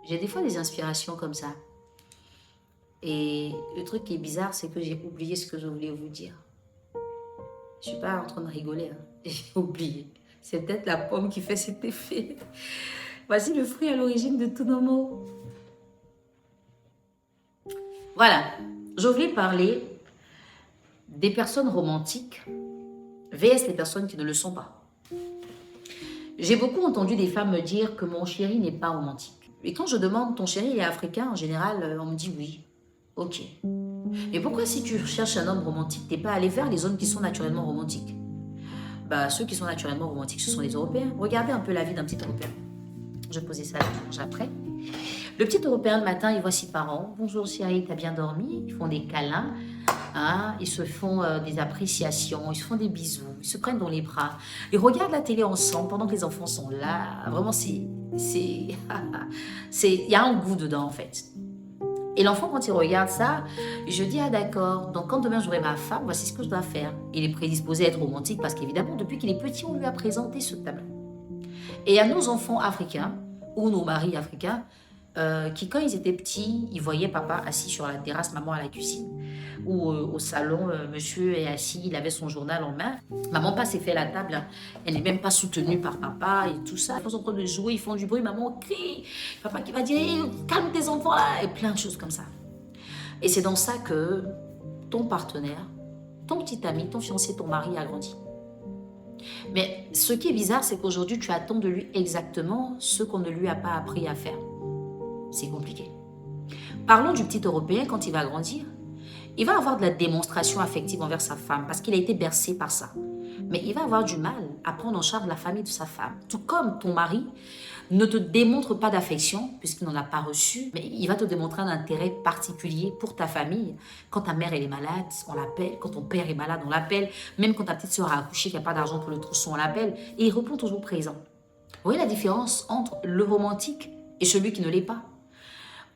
J'ai des fois des inspirations comme ça. Et le truc qui est bizarre, c'est que j'ai oublié ce que je voulais vous dire. Je suis pas en train de rigoler, hein. J'ai oublié. C'est peut-être la pomme qui fait cet effet. Voici le fruit à l'origine de tous nos mots. Voilà, je voulais parler des personnes romantiques vs les personnes qui ne le sont pas. J'ai beaucoup entendu des femmes me dire que mon chéri n'est pas romantique. Et quand je demande ton chéri est africain, en général, on me dit oui. Ok. Mais pourquoi si tu cherches un homme romantique, t'es pas allé vers les hommes qui sont naturellement romantiques? Bah, ceux qui sont naturellement romantiques, ce sont les Européens. Regardez un peu la vie d'un petit Européen. Je posais ça après. Le petit Européen, le matin, il voit ses parents. Bonjour chérie, t'as bien dormi? Ils font des câlins. Hein, ils se font des appréciations, ils se font des bisous, ils se prennent dans les bras. Ils regardent la télé ensemble pendant que les enfants sont là. Vraiment, il y a un goût dedans en fait. Et l'enfant, quand il regarde ça, je dis, ah d'accord, donc quand demain j'aurai ma femme, voici ce que je dois faire. Il est prédisposé à être romantique parce qu'évidemment, depuis qu'il est petit, on lui a présenté ce tableau. Et à nos enfants africains, ou nos maris africains, qui quand ils étaient petits, ils voyaient papa assis sur la terrasse, maman à la cuisine. Ou au salon, monsieur est assis, il avait son journal en main. Maman pas s'est fait la table, hein. Elle n'est même pas soutenue par papa et tout ça. Ils sont en train de jouer, ils font du bruit, maman crie. Papa qui va dire, hey, calme tes enfants là, et plein de choses comme ça. Et c'est dans ça que ton partenaire, ton petit ami, ton fiancé, ton mari a grandi. Mais ce qui est bizarre, c'est qu'aujourd'hui, tu attends de lui exactement ce qu'on ne lui a pas appris à faire. C'est compliqué. Parlons du petit Européen quand il va grandir. Il va avoir de la démonstration affective envers sa femme parce qu'il a été bercé par ça. Mais il va avoir du mal à prendre en charge la famille de sa femme. Tout comme ton mari ne te démontre pas d'affection puisqu'il n'en a pas reçu, mais il va te démontrer un intérêt particulier pour ta famille. Quand ta mère elle est malade, on l'appelle. Quand ton père est malade, on l'appelle. Même quand ta petite soeur a accouché, qu'il n'y a pas d'argent pour le trousseau, on l'appelle. Et il répond toujours présent. Vous voyez la différence entre le romantique et celui qui ne l'est pas?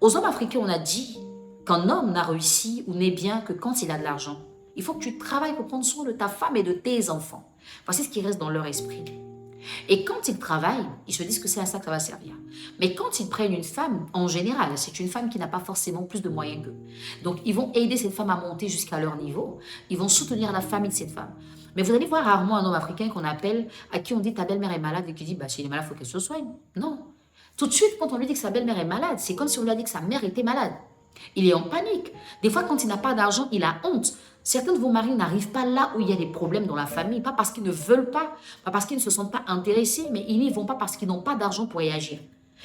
Aux hommes africains, on a dit qu'un homme n'a réussi ou n'est bien que quand il a de l'argent. Il faut que tu travailles pour prendre soin de ta femme et de tes enfants. Voici ce qui reste dans leur esprit. Et quand ils travaillent, ils se disent que c'est à ça que ça va servir. Mais quand ils prennent une femme, en général, c'est une femme qui n'a pas forcément plus de moyens qu'eux. Donc, ils vont aider cette femme à monter jusqu'à leur niveau. Ils vont soutenir la famille de cette femme. Mais vous allez voir rarement un homme africain qu'on appelle, à qui on dit ta belle-mère est malade et qui dit, bah, si elle est malade, il faut qu'elle se soigne. Non. Tout de suite, quand on lui dit que sa belle-mère est malade, c'est comme si on lui a dit que sa mère était malade. Il est en panique. Des fois, quand il n'a pas d'argent, il a honte. Certains de vos maris n'arrivent pas là où il y a des problèmes dans la famille, pas parce qu'ils ne veulent pas parce qu'ils ne se sentent pas intéressés, mais ils n'y vont pas parce qu'ils n'ont pas d'argent pour y agir.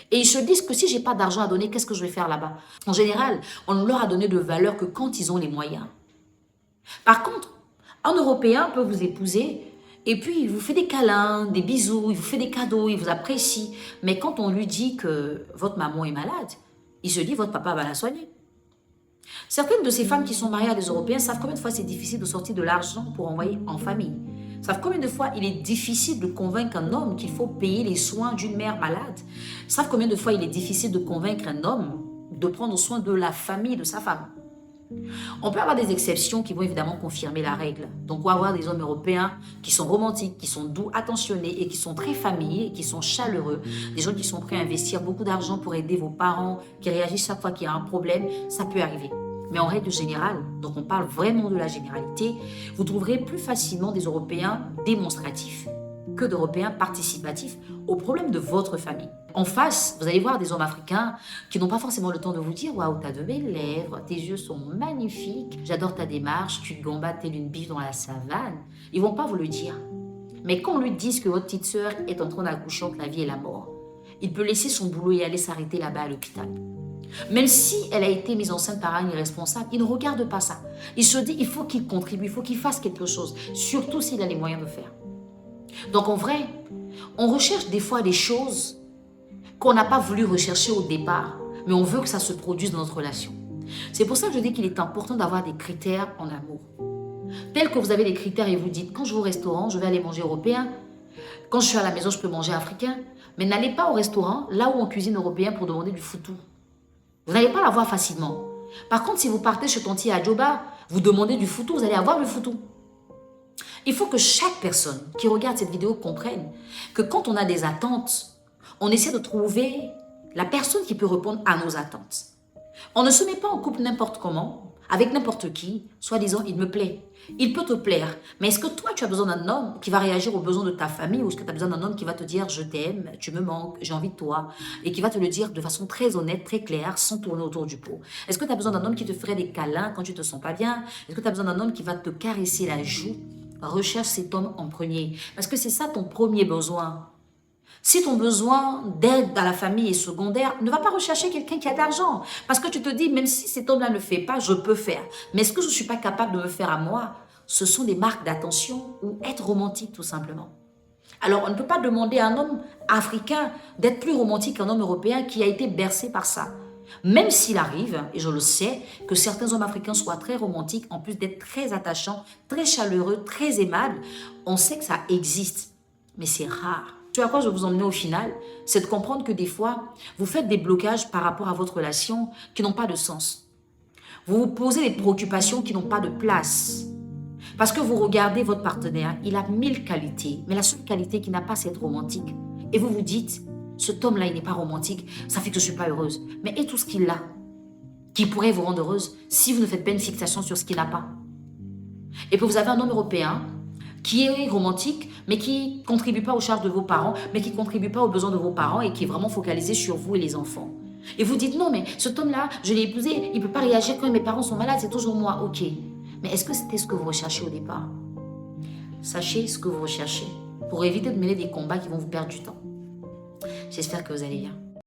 Et ils se disent que si j'ai pas d'argent à donner, qu'est-ce que je vais faire là-bas? En général, on ne leur a donné de valeur que quand ils ont les moyens. Par contre, un Européen peut vous épouser et puis il vous fait des câlins, des bisous, il vous fait des cadeaux, il vous apprécie. Mais quand on lui dit que votre maman est malade, il se dit votre papa va la soigner. Certaines de ces femmes qui sont mariées à des Européens savent combien de fois c'est difficile de sortir de l'argent pour envoyer en famille. Savent combien de fois il est difficile de convaincre un homme qu'il faut payer les soins d'une mère malade. Savent combien de fois il est difficile de convaincre un homme de prendre soin de la famille de sa femme. On peut avoir des exceptions qui vont évidemment confirmer la règle. Donc, on va avoir des hommes européens qui sont romantiques, qui sont doux, attentionnés et qui sont très familiers, qui sont chaleureux. Des gens qui sont prêts à investir beaucoup d'argent pour aider vos parents, qui réagissent chaque fois qu'il y a un problème. Ça peut arriver. Mais en règle générale, donc on parle vraiment de la généralité, vous trouverez plus facilement des Européens démonstratifs que d'Européens participatifs aux problèmes de votre famille. En face, vous allez voir des hommes africains qui n'ont pas forcément le temps de vous dire « Waouh, t'as de belles lèvres, tes yeux sont magnifiques, j'adore ta démarche, tu te gambades telle une biche dans la savane. » Ils vont pas vous le dire. Mais quand on lui dit que votre petite sœur est en train d'accoucher entre la vie et la mort, il peut laisser son boulot et aller s'arrêter là-bas à l'hôpital. Même si elle a été mise enceinte par un irresponsable, il ne regarde pas ça. Il se dit il faut qu'il contribue, il faut qu'il fasse quelque chose, surtout s'il a les moyens de faire. Donc en vrai, on recherche des fois des choses qu'on n'a pas voulu rechercher au départ, mais on veut que ça se produise dans notre relation. C'est pour ça que je dis qu'il est important d'avoir des critères en amour. Tels que vous avez des critères et vous dites, quand je vais au restaurant, je vais aller manger européen. Quand je suis à la maison, je peux manger africain. Mais n'allez pas au restaurant, là où on cuisine européen, pour demander du foutou. Vous n'allez pas l'avoir facilement. Par contre, si vous partez chez Tonti à Djoba, vous demandez du foutou, vous allez avoir le foutou. Il faut que chaque personne qui regarde cette vidéo comprenne que quand on a des attentes, on essaie de trouver la personne qui peut répondre à nos attentes. On ne se met pas en couple n'importe comment, avec n'importe qui, soi-disant, il me plaît. Il peut te plaire, mais est-ce que toi, tu as besoin d'un homme qui va réagir aux besoins de ta famille ou est-ce que tu as besoin d'un homme qui va te dire « je t'aime, tu me manques, j'ai envie de toi » et qui va te le dire de façon très honnête, très claire, sans tourner autour du pot? Est-ce que tu as besoin d'un homme qui te ferait des câlins quand tu te sens pas bien? Est-ce que tu as besoin d'un homme qui va te caresser la joue? Recherche cet homme en premier, parce que c'est ça ton premier besoin. Si ton besoin d'aide à la famille est secondaire, ne va pas rechercher quelqu'un qui a de l'argent. Parce que tu te dis, même si cet homme-là ne le fait pas, je peux faire. Mais est-ce que je ne suis pas capable de me faire à moi? Ce sont des marques d'attention ou être romantique tout simplement. Alors, on ne peut pas demander à un homme africain d'être plus romantique qu'un homme européen qui a été bercé par ça. Même s'il arrive, et je le sais, que certains hommes africains soient très romantiques, en plus d'être très attachants, très chaleureux, très aimables, on sait que ça existe, mais c'est rare. Ce à quoi je vais vous emmener au final, c'est de comprendre que des fois, vous faites des blocages par rapport à votre relation qui n'ont pas de sens. Vous vous posez des préoccupations qui n'ont pas de place. Parce que vous regardez votre partenaire, il a 1000 qualités, mais la seule qualité qu'il n'a pas, c'est être romantique. Et vous vous dites, cet homme-là, il n'est pas romantique, ça fait que je ne suis pas heureuse. Mais et tout ce qu'il a, qui pourrait vous rendre heureuse, si vous ne faites pas une fixation sur ce qu'il n'a pas. Et puis vous avez un homme européen qui est romantique, mais qui ne contribue pas aux charges de vos parents, mais qui ne contribue pas aux besoins de vos parents et qui est vraiment focalisé sur vous et les enfants. Et vous dites, non, mais cet homme-là, je l'ai épousé, il ne peut pas réagir quand mes parents sont malades, c'est toujours moi. Ok. Mais est-ce que c'était ce que vous recherchez au départ? Sachez ce que vous recherchez pour éviter de mêler des combats qui vont vous perdre du temps. J'espère que vous allez bien.